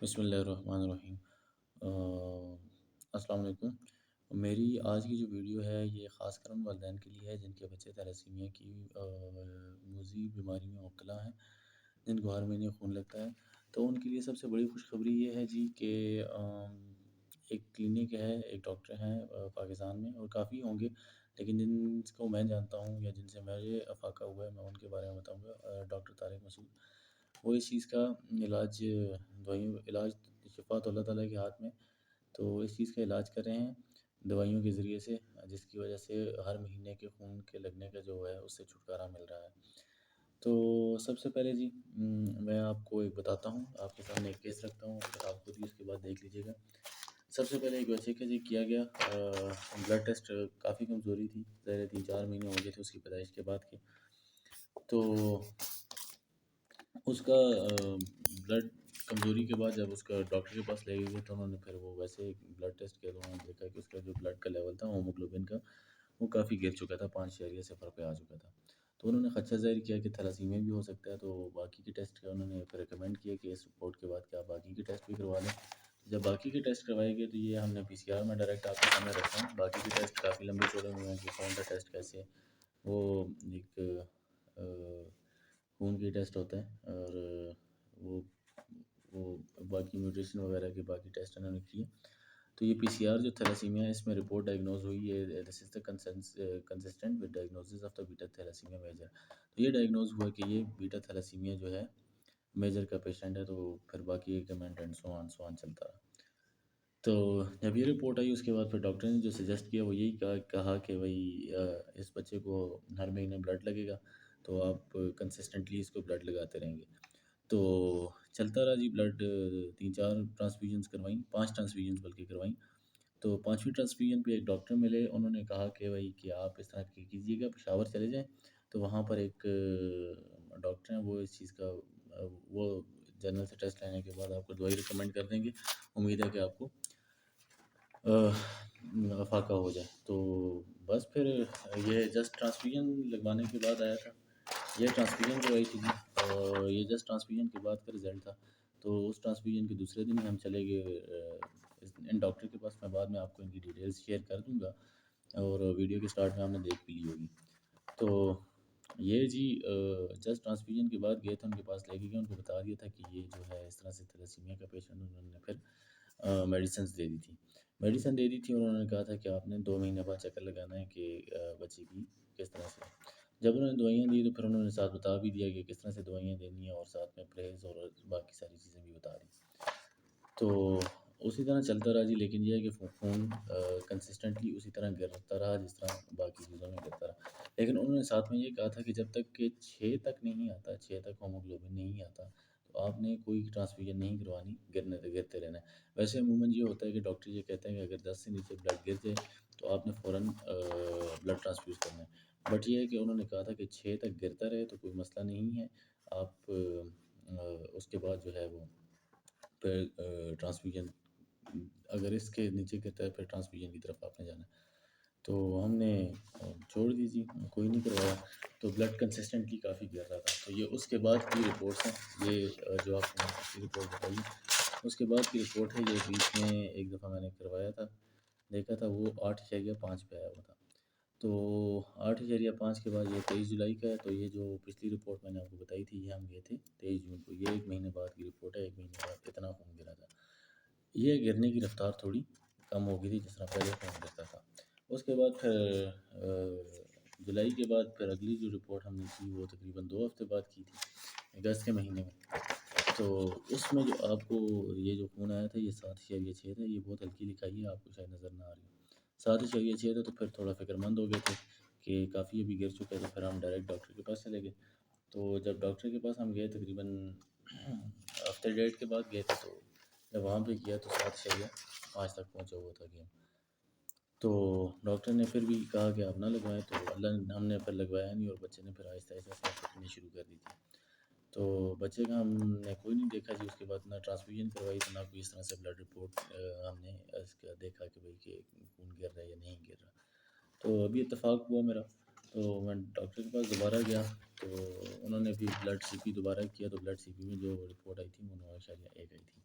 بسم اللہ الرحمن الرحیم۔ السلام علیکم۔ میری آج کی جو ویڈیو ہے یہ خاص کر ان والدین کے لیے ہے جن کے بچے تھیلیسیمیا کی موذی بیماری میں مبتلا ہیں، جن کو ہر مہینے خون لگتا ہے۔ تو ان کے لیے سب سے بڑی خوشخبری یہ ہے جی کہ ایک کلینک ہے، ایک ڈاکٹر ہیں پاکستان میں، اور کافی ہوں گے، لیکن جن کو میں جانتا ہوں یا جن سے مجھے افاقہ ہوا ہے میں ان کے بارے میں بتاؤں گا۔ ڈاکٹر طارق مسعود، وہ اس چیز کا علاج، دوائیوں علاج، شفا تو اللہ تعالیٰ کے ہاتھ میں، تو اس چیز کا علاج کر رہے ہیں دوائیوں کے ذریعے سے، جس کی وجہ سے ہر مہینے کے خون کے لگنے کا جو ہے اس سے چھٹکارا مل رہا ہے۔ تو سب سے پہلے جی میں آپ کو ایک بتاتا ہوں، آپ کے سامنے ایک کیس رکھتا ہوں، پھر آپ خود بھی اس کے بعد دیکھ لیجیے گا۔ سب سے پہلے ایک بچے کا جی کیا گیا بلڈ ٹیسٹ، کافی کمزوری تھی، ظاہر 3-4 مہینے ہو گئے تھے اس کی پیدائش کے بعد کے، تو اس کا بلڈ کمزوری کے بعد جب اس کا ڈاکٹر کے پاس لے گئے تو انہوں نے پھر وہ ویسے بلڈ ٹیسٹ کیا تو انہوں نے دیکھا کہ اس کا جو بلڈ کا لیول تھا ہوموگلوبن کا، وہ کافی گر چکا تھا، 5.0 پہ آ چکا تھا۔ تو انہوں نے خدشہ ظاہر کیا کہ تھیلیسیمیا بھی ہو سکتا ہے، تو باقی کے ٹیسٹ کا انہوں نے پھر ریکمینڈ کیا کہ اس رپورٹ کے بعد کہ آپ باقی کے ٹیسٹ بھی کروا لیں۔ جب باقی کے ٹیسٹ کروائے گئے تو یہ ہم نے PCR میں ڈائریکٹ آپ کے سامنے رکھا ہے، باقی کے ٹیسٹ کافی لمبے چوڑے ہوئے ہیں کہ کون سا ٹیسٹ کیسے ہے۔ وہ ایک خون کی ٹیسٹ ہوتا ہے، اور وہ وہ باقی نیوٹریشن وغیرہ کے باقی ٹیسٹ انہوں نے کیے۔ تو یہ PCR جو تھیلیسیمیا ہے اس میں رپورٹ ڈائگنوز ہوئی ہے، this is the consistent with diagnosis of the beta thalassemia major. تو یہ ڈائگنوز ہوا کہ یہ بیٹا تھیلیسیمیا جو ہے میجر کا پیشنٹ ہے، تو پھر باقی ریکمینڈ اینڈ سو آن چلتا رہا۔ تو جب یہ رپورٹ آئی اس کے بعد پھر ڈاکٹر نے جو سجیسٹ کیا وہ یہی کہا کہ بھائی اس بچے کو ہر مہینے بلڈ لگے گا، تو آپ کنسسٹنٹلی اس کو بلڈ لگاتے رہیں گے۔ تو چلتا رہا جی، بلڈ 3-4 ٹرانسفیوژنس کروائیں، 5 ٹرانسفیوژنس بلکہ کروائیں۔ تو 5ویں ٹرانسفیوژن پہ ایک ڈاکٹر ملے، انہوں نے کہا کہ بھائی کہ آپ اس طرح کیجیے گا، پشاور چلے جائیں، تو وہاں پر ایک ڈاکٹر ہیں، وہ اس چیز کا وہ جنرل سے ٹیسٹ لینے کے بعد آپ کو دوائی ریکمینڈ کر دیں گے، امید ہے کہ آپ کو افاقہ ہو جائے۔ تو بس پھر یہ جسٹ ٹرانسفیوژن لگوانے کے بعد آیا تھا، یہ ٹرانسفیوژن جو آئی تھی جی، اور یہ جسٹ ٹرانسفیوژن کے بعد کا رزلٹ تھا۔ تو اس ٹرانسفیوژن کے دوسرے دن ہی ہم چلے گئے ان ڈاکٹر کے پاس، میں بعد میں آپ کو ان کی ڈیٹیلز شیئر کر دوں گا، اور ویڈیو کے سٹارٹ میں ہم نے دیکھ بھی لی ہوگی۔ تو یہ جی جسٹ ٹرانسفیوژن کے بعد گئے تھے ان کے پاس، لے کے گئے، ان کو بتا دیا تھا کہ یہ جو ہے اس طرح سے تھیلیسیمیا کا پیشنٹ، انہوں نے پھر میڈیسنز دے دی تھی، میڈیسن دے دی تھی، اور انہوں نے کہا تھا کہ آپ نے 2 مہینے بعد چکر لگانا ہے کہ بچے کی کس طرح سے۔ جب انہوں نے دوائیاں دی تو پھر انہوں نے ساتھ بتا بھی دیا کہ کس طرح سے دوائیاں دینی ہیں، اور ساتھ میں پرہیز اور باقی ساری چیزیں بھی بتا دی۔ تو اسی طرح چلتا رہا جی، لیکن یہ ہے کہ خون کنسسٹنٹلی اسی طرح گرتا رہا جس طرح باقی چیزوں میں گرتا رہا، لیکن انہوں نے ساتھ میں یہ کہا تھا کہ جب تک کہ 6 تک نہیں آتا، 6 تک ہوموگلوبن نہیں آتا، تو آپ نے کوئی ٹرانسفیوژن نہیں کروانی، گرتے رہنا ہے۔ ویسے عموماً یہ ہوتا ہے کہ ڈاکٹر یہ کہتے ہیں کہ اگر 10 سے نیچے بلڈ گر جائے تو آپ نے فوراً بلڈ ٹرانسفیوز کرنا ہے، بٹ یہ ہے کہ انہوں نے کہا تھا کہ 6 تک گرتا رہے تو کوئی مسئلہ نہیں ہے، آپ اس کے بعد جو ہے وہ پھر ٹرانسفیوژن، اگر اس کے نیچے گرتا ہے پھر ٹرانسفیوژن کی طرف آپ نے جانا ہے۔ تو ہم نے چھوڑ دی جی، کوئی نہیں کروایا، تو بلڈ کنسسٹنٹلی کافی گر رہا تھا۔ تو یہ اس کے بعد کی رپورٹس ہیں، یہ جو آپ کو پچھلی رپورٹ بتائی، اس کے بعد کی رپورٹ ہے، یہ بیچ میں ایک دفعہ میں نے کروایا تھا، دیکھا تھا وہ 8.5 پہ آیا ہوا تھا۔ تو 8.5 کے بعد یہ 23 جولائی کا ہے، تو یہ جو پچھلی رپورٹ میں نے آپ کو بتائی تھی یہ ہم گئے تھے 23 جون کو، یہ 1 مہینے بعد کی رپورٹ ہے، 1 مہینے بعد اتنا خون گرا تھا۔ یہ گرنے کی رفتار تھوڑی کم ہو گئی تھی جس طرح پہلے خون گرتا تھا۔ اس کے بعد پھر جولائی کے بعد پھر اگلی جو رپورٹ ہم نے کی وہ تقریباً 2 ہفتے بعد کی تھی، اگست کے مہینے میں۔ تو اس میں جو آپ کو یہ جو خون آیا تھا یہ 7.6 تھا، یہ بہت ہلکی لکھائی ہے، آپ کو شاید نظر نہ آ رہی ہو، 7.6 تھا۔ تو پھر تھوڑا فکر مند ہو گئے تھے کہ کافی ابھی گر چکا ہے، تو پھر ہم ڈائریکٹ ڈاکٹر کے پاس چلے گئے۔ تو جب ڈاکٹر کے پاس ہم گئے تقریباً ہفتے ڈیڑھ کے بعد گئے تھے، تو جب وہاں پہ کیا تو 7.5 تک پہنچا ہوا تھا گیم۔ تو ڈاکٹر نے پھر بھی کہا کہ آپ نہ لگوائیں، تو ہم نے پھر لگوایا نہیں، اور بچے نے پھر آہستہ آہستہ پھٹنی شروع کر دی تھی۔ تو بچے کا ہم نے کوئی نہیں دیکھا جی، اس کے بعد نہ ٹرانسفیوژن کروائی تو نہ کوئی اس طرح سے بلڈ رپورٹ ہم نے اس کا دیکھا کہ بھئی کہ خون گر رہا ہے یا نہیں گر رہا۔ تو ابھی اتفاق ہوا میرا، تو میں ڈاکٹر کے پاس دوبارہ گیا، تو انہوں نے بھی بلڈ سی پی دوبارہ کیا، تو بلڈ سی پی میں جو رپورٹ آئی تھی وہ 9.1 آئی تھی۔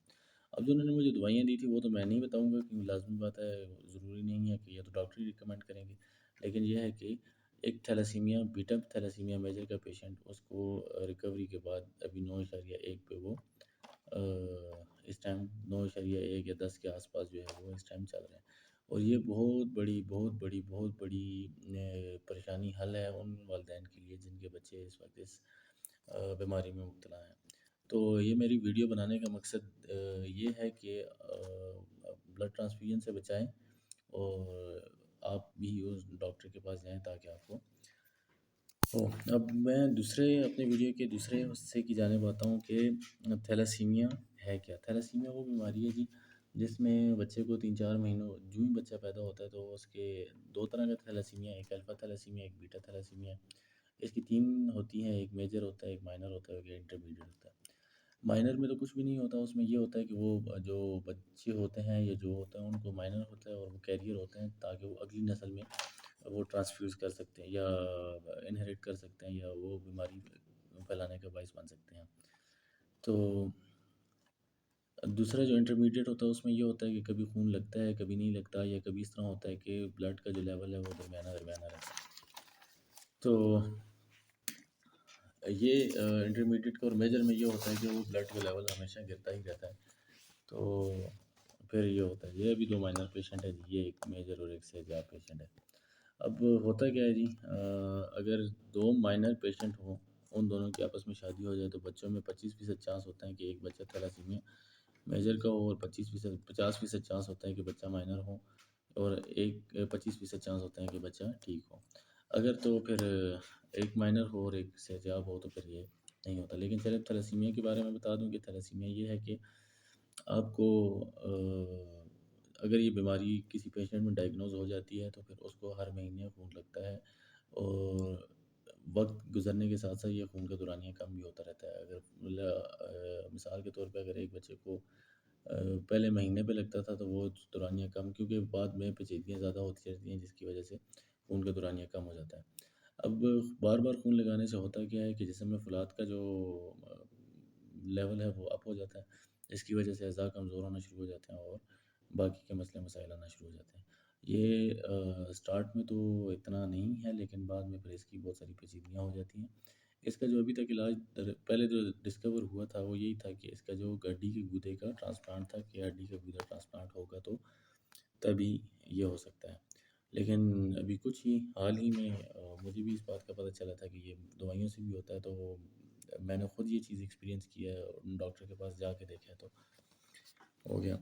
اب جو انہوں نے مجھے دوائیاں دی تھی وہ تو میں نہیں بتاؤں گا، کیونکہ لازمی بات ہے، ضروری نہیں ہے کہ یہ تو ڈاکٹر ہی ریکمینڈ کریں گے، لیکن یہ ہے کہ ایک تھیلاسیمیا بیٹا تھیلاسیمیا میجر کا پیشنٹ، اس کو ریکوری کے بعد ابھی 9.1 پہ وہ اس ٹائم 9.1 یا 10 کے آس پاس جو ہے وہ اس ٹائم چل رہے ہیں، اور یہ بہت بڑی پریشانی حل ہے ان والدین کے لیے جن کے بچے اس وقت اس بیماری میں مبتلا ہیں۔ تو یہ میری ویڈیو بنانے کا مقصد یہ ہے کہ بلڈ ٹرانسفیوژن سے بچائیں، اور آپ بھی اس ڈاکٹر کے پاس جائیں تاکہ آپ کو ہو۔ اب میں اپنے ویڈیو کے دوسرے حصے کی جانب آتا ہوں کہ تھیلاسیمیا ہے کیا۔ تھیلاسیمیا وہ بیماری ہے جی جس میں بچے کو 3-4 مہینوں جو ہی بچہ پیدا ہوتا ہے تو اس کے دو طرح کا تھیلاسیمیا ہے، ایک الفا تھیلاسیمیا، ایک بیٹا تھیلاسیمیا ہے۔ اس کی تین ہوتی ہیں، ایک میجر ہوتا ہے، ایک مائنر ہوتا ہے، ایک انٹرمیڈیٹ ہوتا ہے۔ مائنر میں تو کچھ بھی نہیں ہوتا، اس میں یہ ہوتا ہے کہ وہ جو بچے ہوتے ہیں یا جو ہوتا ہے ان کو مائنر ہوتا ہے اور وہ کیریئر ہوتے ہیں تاکہ وہ اگلی نسل میں وہ ٹرانسفیوز کر سکتے ہیں یا انہیریٹ کر سکتے ہیں یا وہ بیماری پھیلانے کا باعث بن سکتے ہیں۔ تو دوسرا جو انٹرمیڈیٹ ہوتا ہے اس میں یہ ہوتا ہے کہ کبھی خون لگتا ہے کبھی نہیں لگتا، یا کبھی اس طرح ہوتا ہے کہ بلڈ کا جو لیول ہے وہ درمیانہ رہتا ہے۔ تو یہ انٹرمیڈیٹ کا اور میجر میں یہ ہوتا ہے کہ وہ بلڈ کا لیول ہمیشہ گرتا ہی رہتا ہے۔ تو پھر یہ ہوتا ہے، یہ ابھی دو مائنر پیشنٹ ہے جی، یہ ایک میجر اور ایک سے زیادہ پیشنٹ ہے۔ اب ہوتا کیا ہے جی، اگر دو مائنر پیشنٹ ہوں، ان دونوں کی آپس میں شادی ہو جائے تو بچوں میں 25% چانس ہوتا ہے کہ ایک بچہ تھیلاسیمیا میجر کا ہو، اور 50% چانس ہوتا ہے کہ بچہ مائنر ہو، اور 25% چانس ہوتا ہے کہ بچہ ٹھیک ہو۔ اگر تو پھر ایک مائنر ہو اور ایک صحتیاب ہو تو پھر یہ نہیں ہوتا۔ لیکن چلے تھیلاسیمیا کے بارے میں بتا دوں کہ تھیلاسیمیا یہ ہے کہ آپ کو اگر یہ بیماری کسی پیشنٹ میں ڈائگنوز ہو جاتی ہے تو پھر اس کو ہر مہینے خون لگتا ہے، اور وقت گزرنے کے ساتھ ساتھ یہ خون کا دورانیہ کم بھی ہوتا رہتا ہے۔ اگر مثال کے طور پہ اگر ایک بچے کو پہلے مہینے پہ لگتا تھا تو وہ دورانیہ کم، کیونکہ بعد میں پیچیدگیاں زیادہ ہوتی رہتی ہیں جس کی وجہ سے خون کا دورانیہ کم ہو جاتا ہے۔ اب بار بار خون لگانے سے ہوتا کیا ہے کہ جسم میں فولاد کا جو لیول ہے وہ اپ ہو جاتا ہے، جس کی وجہ سے اعضاء کمزور ہونا شروع ہو جاتے ہیں اور باقی کے مسئلے مسائل آنا شروع ہو جاتے ہیں۔ یہ سٹارٹ میں تو اتنا نہیں ہے، لیکن بعد میں پھر اس کی بہت ساری پیچیدگیاں ہو جاتی ہیں۔ اس کا جو ابھی تک علاج پہلے جو ڈسکور ہوا تھا وہ یہی تھا کہ اس کا جو ہڈی کے گودے کا ٹرانسپلانٹ تھا، کہ ہڈی کا گودا ٹرانسپلانٹ ہوگا تو تبھی یہ ہو سکتا ہے۔ لیکن ابھی کچھ ہی حال ہی میں مجھے بھی اس بات کا پتہ چلا تھا کہ یہ دوائیوں سے بھی ہوتا ہے، تو میں نے خود یہ چیز ایکسپیرینس کیا ہے، ڈاکٹر کے پاس جا کے دیکھا تو ہو گیا۔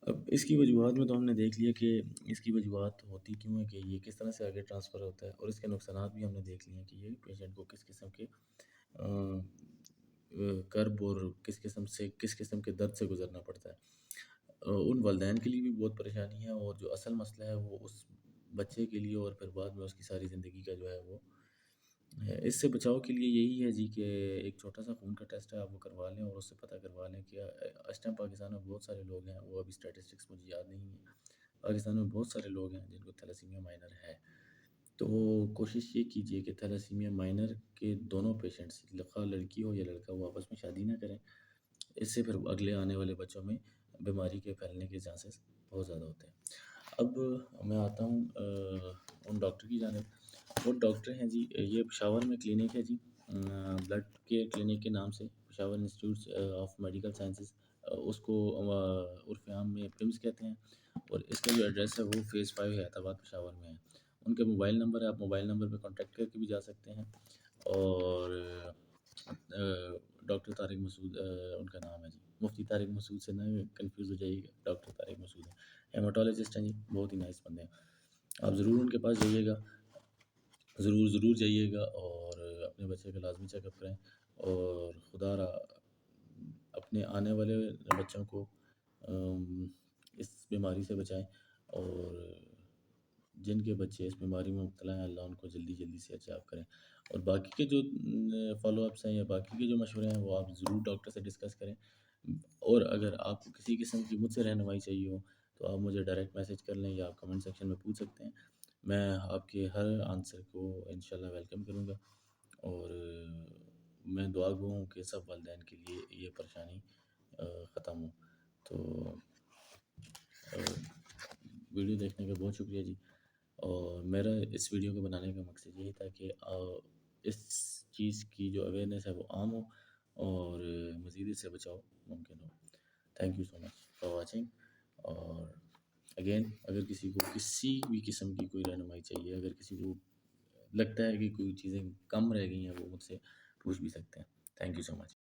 اب اس کی وجوہات میں تو ہم نے دیکھ لیا کہ اس کی وجوہات ہوتی کیوں ہے، کہ یہ کس طرح سے آگے ٹرانسفر ہوتا ہے، اور اس کے نقصانات بھی ہم نے دیکھ لیے ہیں کہ یہ پیشنٹ کو کس قسم کے کرب اور کس قسم کے درد سے گزرنا پڑتا ہے۔ ان والدین کے لیے بھی بہت پریشانی ہے، اور جو اصل مسئلہ ہے وہ اس بچے کے لیے اور پھر بعد میں اس کی ساری زندگی کا جو ہے وہ ہے۔ اس سے بچاؤ کے لیے یہی ہے جی کہ ایک چھوٹا سا خون کا ٹیسٹ ہے، آپ وہ کروا لیں اور اس سے پتہ کروا لیں کہ اس ٹائم پاکستان میں بہت سارے لوگ ہیں، وہ ابھی اسٹیٹسٹکس مجھے یاد نہیں ہے، پاکستان میں بہت سارے لوگ ہیں جن کو تھیلاسیمیا مائنر ہے۔ تو کوشش یہ کیجئے کہ تھیلاسیمیا مائنر کے دونوں پیشنٹس، خواہ لڑکی ہو یا لڑکا، وہ آپس میں شادی نہ کریں۔ اس سے پھر اگلے آنے والے بچوں میں بیماری کے پھیلنے کے چانسز بہت زیادہ ہوتے ہیں۔ اب میں آتا ہوں ان ڈاکٹر کی جانب۔ وہ ڈاکٹر ہیں جی، یہ پشاور میں کلینک ہے جی، بلڈ کے کلینک کے نام سے، Peshawar institute of medical sciences, اس کو عرف عام میں پمس کہتے ہیں، اور اس کا جو ایڈریس ہے وہ فیز 5 حیات آباد پشاور میں ہے۔ ان کے موبائل نمبر ہے، آپ موبائل نمبر پہ کانٹیکٹ کر کے بھی جا سکتے ہیں۔ اور ڈاکٹر طارق مسعود ان کا نام ہے جی، مفتی طارق مسعود سے نہ کنفیوز ہو جائیے گا، ڈاکٹر طارق مسعود ہیں، ہیماٹولوجسٹ ہیں جی، بہت ہی نائس بندے ہیں۔ آپ ضرور ان کے پاس جائیے گا، ضرور جائیے گا، اور اپنے بچے کا لازمی چیک اپ کریں، اور خدا را اپنے آنے والے بچوں کو اس بیماری سے بچائیں، اور جن کے بچے اس بیماری میں مبتلا ہیں اللہ ان کو جلدی جلدی سے صحتیاب کریں۔ اور باقی کے جو فالو اپس ہیں یا باقی کے جو مشورے ہیں وہ آپ ضرور ڈاکٹر سے ڈسکس کریں، اور اگر آپ کو کسی قسم کی مجھ سے رہنمائی چاہیے ہو تو آپ مجھے ڈائریکٹ میسیج کر لیں یا آپ کمنٹ سیکشن میں پوچھ سکتے ہیں، میں آپ کے ہر آنسر کو انشاءاللہ ویلکم کروں گا، اور میں دعا گو ہوں کہ سب والدین کے لیے یہ پریشانی ختم ہو۔ تو ویڈیو دیکھنے کا بہت شکریہ جی. اور میرا اس ویڈیو کو بنانے کا مقصد یہی تھا کہ اس چیز کی جو اویئرنیس ہے وہ عام ہو اور مزید اس سے بچاؤ ممکن ہو. Thank you so much for watching. اور اگین اگر کسی کو کسی بھی قسم کی کوئی رہنمائی چاہیے، اگر کسی کو لگتا ہے کہ کوئی چیزیں کم رہ گئی ہیں، وہ مجھ سے پوچھ بھی سکتے ہیں. Thank you so much.